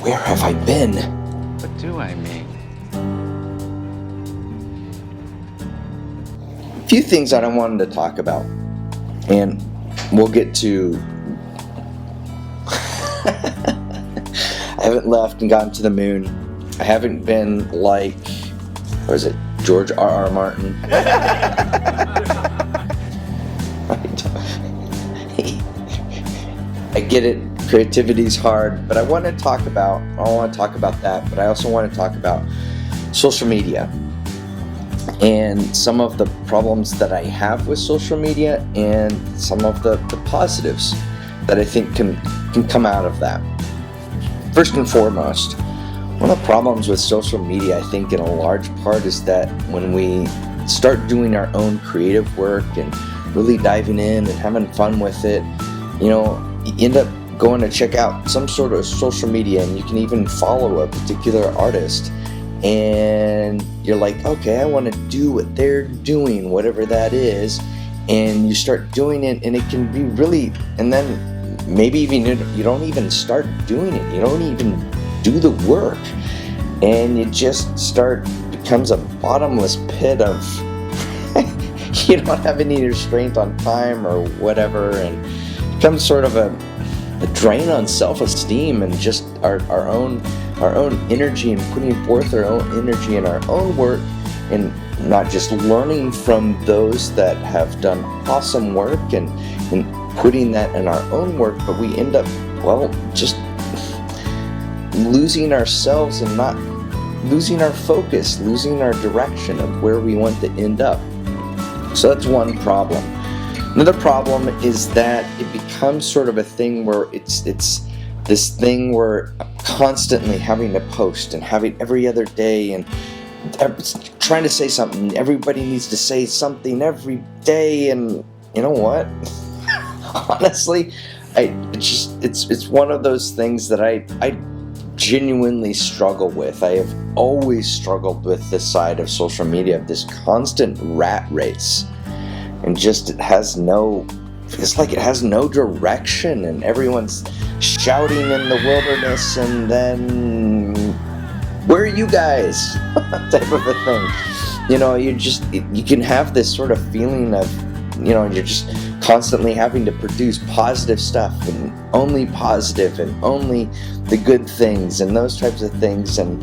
Where have I been? What do I mean? A few things that I wanted to talk about, and we'll get to. I haven't left and gone to the moon. I haven't been like, what is it, George R.R. Martin? I get it, creativity's hard, but I want to talk about that, but I also want to talk about social media and some of the problems that I have with social media and some of the positives that I think can come out of that. First and foremost, one of the problems with social media, I think in a large part, is that when we start doing our own creative work and really diving in and having fun with it, you end up going to check out some sort of social media, and you can even follow a particular artist, and you're like, okay, I want to do what they're doing, whatever that is, and you start doing it, and it can be really, and then maybe even you don't even start doing it, you don't even do the work, and you just becomes a bottomless pit of you don't have any restraint on time or whatever, and it becomes sort of a drain on self-esteem and just our own energy, and putting forth our own energy in our own work, and not just learning from those that have done awesome work and putting that in our own work, but we end up, just losing ourselves and not losing our focus, losing our direction of where we want to end up. So that's one problem. Another problem is that it becomes sort of a thing where it's this thing where I'm constantly having to post and having every other day and trying to say something. Everybody needs to say something every day, and you know what? Honestly, it's one of those things that I genuinely struggle with. I have always struggled with this side of social media, of this constant rat race, and just it's like it has no direction, and everyone's shouting in the wilderness, and then where are you guys? type of a thing. You can have this sort of feeling of, you're just constantly having to produce positive stuff, and only positive, and only the good things, and those types of things. And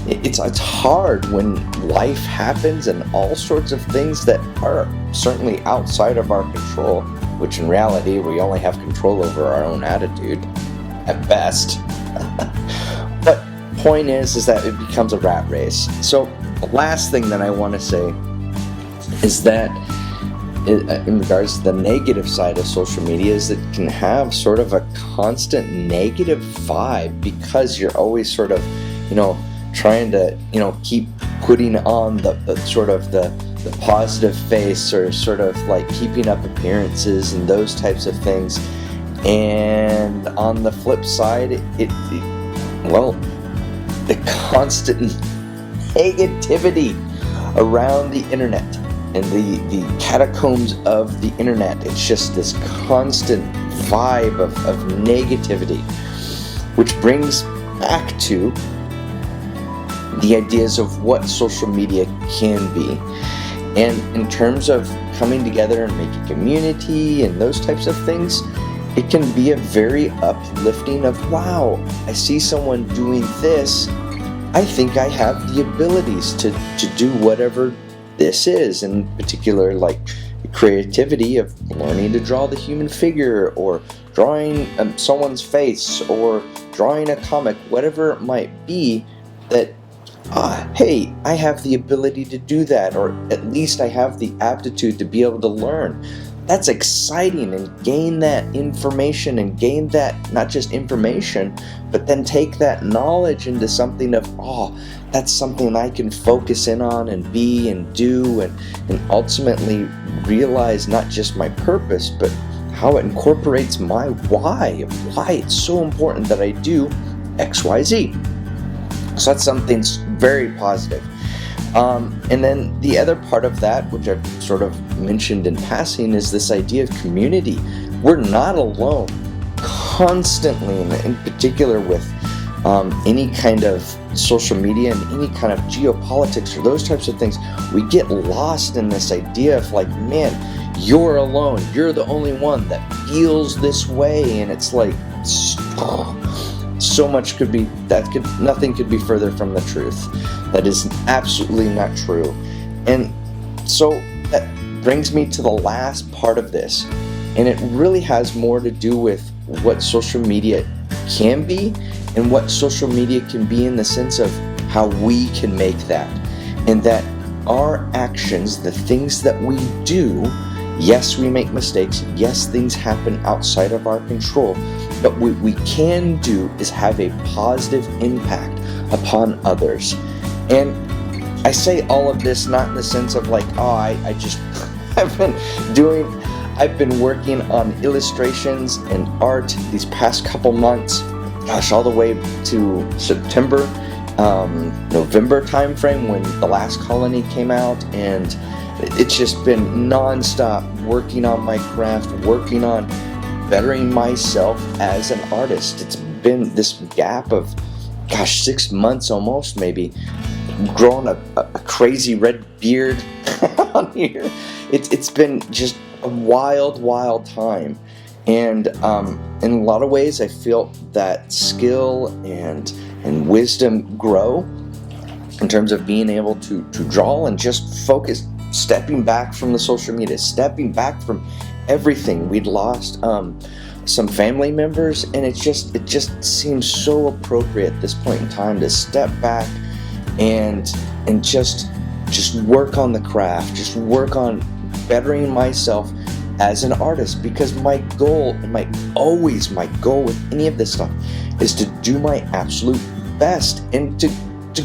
it's hard when life happens and all sorts of things that are certainly outside of our control, which in reality we only have control over our own attitude at best. But point is that it becomes a rat race. So the last thing that I want to say is that in regards to the negative side of social media, is that it can have sort of a constant negative vibe, because you're always sort of, trying to, keep putting on the sort of the positive face, or sort of like keeping up appearances and those types of things. And on the flip side, the constant negativity around the internet and the catacombs of the internet. It's just this constant vibe of negativity, which brings back to the ideas of what social media can be. And in terms of coming together and making community and those types of things, it can be a very uplifting of, wow, I see someone doing this. I think I have the abilities to do whatever this is, in particular, like creativity of learning to draw the human figure, or drawing someone's face, or drawing a comic, whatever it might be, that hey, I have the ability to do that, or at least I have the aptitude to be able to learn. That's exciting, and gain that information, and gain that, not just information, but then take that knowledge into something of, that's something I can focus in on and be and do, and ultimately realize not just my purpose, but how it incorporates my why it's so important that I do X, Y, Z. So that's something very positive. And then the other part of that, which I've sort of mentioned in passing, is this idea of community. We're not alone. Constantly, in particular with any kind of social media and any kind of geopolitics or those types of things, we get lost in this idea of like, man, you're alone. You're the only one that feels this way. And it's like, so much could be, nothing could be further from the truth. That is absolutely not true. And so that brings me to the last part of this. And it really has more to do with what social media can be and what social media can be in the sense of how we can make that. And that our actions, the things that we do, yes, we make mistakes. Yes, things happen outside of our control. But what we can do is have a positive impact upon others. And I say all of this not in the sense of like, I've been working on illustrations and art these past couple months, all the way to September, November timeframe when The Last Colony came out, and it's just been non-stop working on my craft, working on bettering myself as an artist. It's been this gap of, 6 months almost, maybe, growing a crazy red beard on here. It's been just a wild time. And in a lot of ways, I feel that skill and wisdom grow in terms of being able to draw and just focus, stepping back from the social media, stepping back from everything. We'd lost some family members, and it just seems so appropriate at this point in time to step back and just work on the craft, just work on bettering myself as an artist, because my goal with any of this stuff is to do my absolute best and to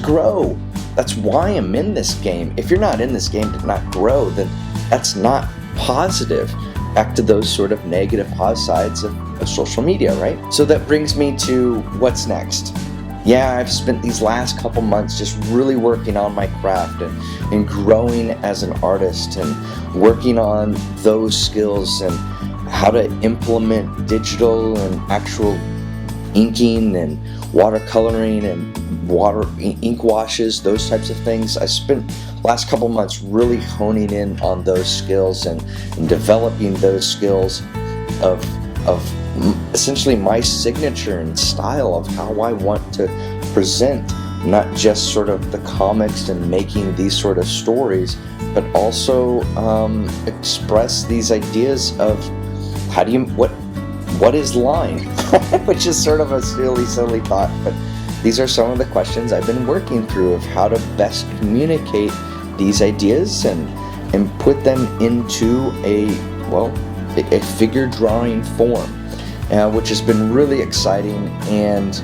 grow. That's why I'm in this game. If you're not in this game to not grow, then that's not positive. Back to those sort of negative sides of social media, right? So that brings me to what's next. Yeah, I've spent these last couple months just really working on my craft and growing as an artist and working on those skills and how to implement digital and actual inking and watercoloring and ink washes, those types of things. I spent the last couple months really honing in on those skills and developing those skills of essentially my signature and style of how I want to present not just sort of the comics and making these sort of stories, but also express these ideas of what is line, which is sort of a silly thought, but these are some of the questions I've been working through of how to best communicate these ideas and put them into a figure drawing form, which has been really exciting and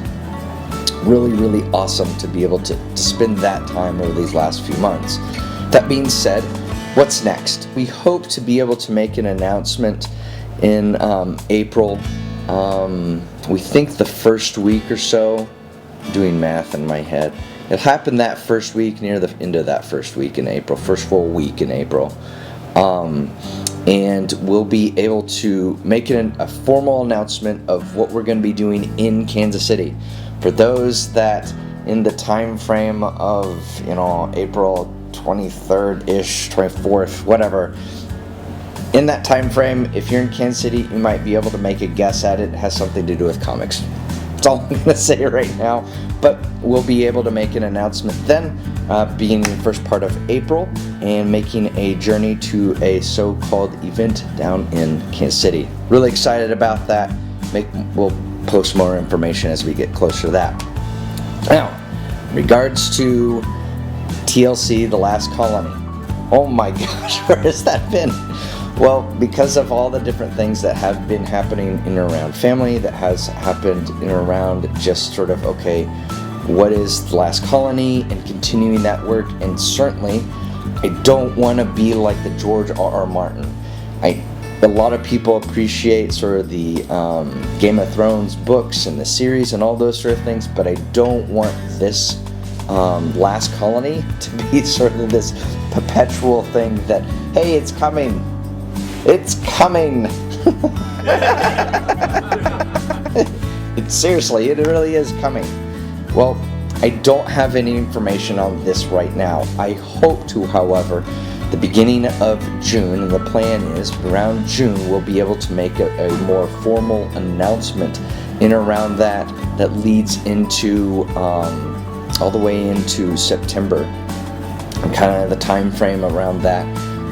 really awesome to be able to spend that time over these last few months. That being said, what's next? We hope to be able to make an announcement in April. We think the first week or so, doing math in my head, it'll happen that first week, near the end of that first week in April, first full week in April. And we'll be able to make a formal announcement of what we're going to be doing in Kansas City. For those that in the time frame of, April 23rd-ish, 24th, whatever, in that time frame, if you're in Kansas City, you might be able to make a guess at it. It has something to do with comics. That's all I'm going to say right now. But we'll be able to make an announcement then, beginning the first part of April, and making a journey to a so-called event down in Kansas City. Really excited about that. We'll post more information as we get closer to that. Now, in regards to TLC, The Last Colony. Oh my gosh, where has that been? Well, because of all the different things that have been happening in and around family, that has happened in and around just sort of, okay, what is The Last Colony, and continuing that work. And certainly, I don't want to be like the George R.R. Martin. A lot of people appreciate sort of the Game of Thrones books and the series and all those sort of things, but I don't want this Last Colony to be sort of this perpetual thing that, hey, it's coming. It's coming. Seriously, it really is coming. Well, I don't have any information on this right now. I hope to, however, the beginning of June, and the plan is around June we'll be able to make a more formal announcement in around that leads into all the way into September, and kind of the time frame around that.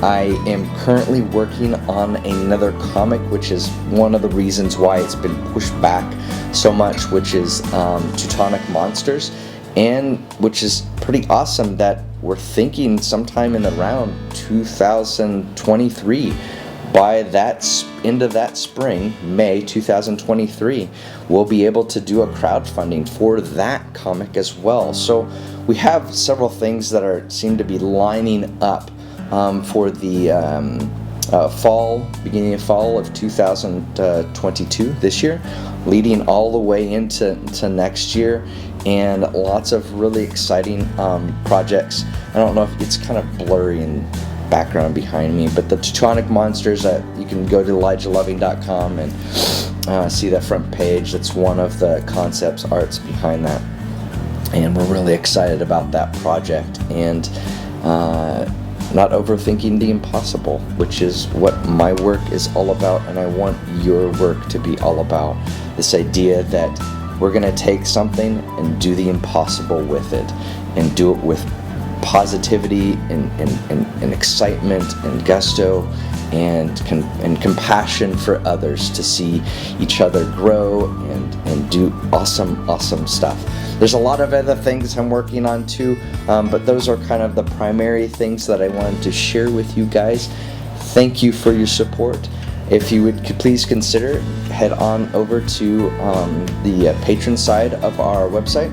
I am currently working on another comic, which is one of the reasons why it's been pushed back so much, which is Teutonic Monsters, and which is pretty awesome that we're thinking sometime in around 2023. By that end of that spring, May 2023, we'll be able to do a crowdfunding for that comic as well. So we have several things that seem to be lining up for the beginning of fall of 2022 this year, leading all the way into next year, and lots of really exciting projects. I don't know if it's kind of blurry in background behind me, but the Teutonic Monsters, you can go to ElijahLoving.com and see that front page. That's one of the concepts arts behind that, and we're really excited about that project, and not overthinking the impossible, which is what my work is all about, and I want your work to be all about. This idea that we're going to take something and do the impossible with it, and do it with positivity and excitement and gusto and compassion for others, to see each other grow and do awesome stuff. There's a lot of other things I'm working on too, but those are kind of the primary things that I wanted to share with you guys. Thank you for your support. If you would please consider, head on over to the patron side of our website.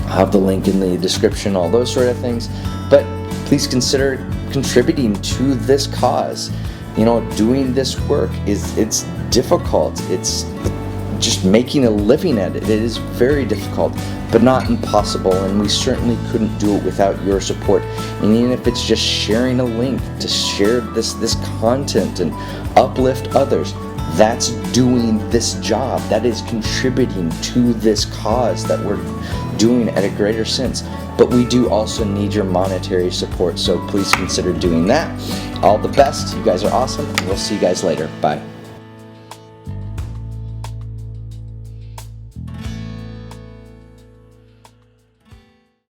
I'll have the link in the description, all those sort of things. But please consider contributing to this cause. You know, doing this work it's difficult. It's just making a living at it. It is very difficult, but not impossible, and we certainly couldn't do it without your support. And even if it's just sharing a link to share this content and uplift others, that's doing this job. That is contributing to this cause that we're doing at a greater sense. But we do also need your monetary support, so please consider doing that. All the best. You guys are awesome, and we'll see you guys later. Bye.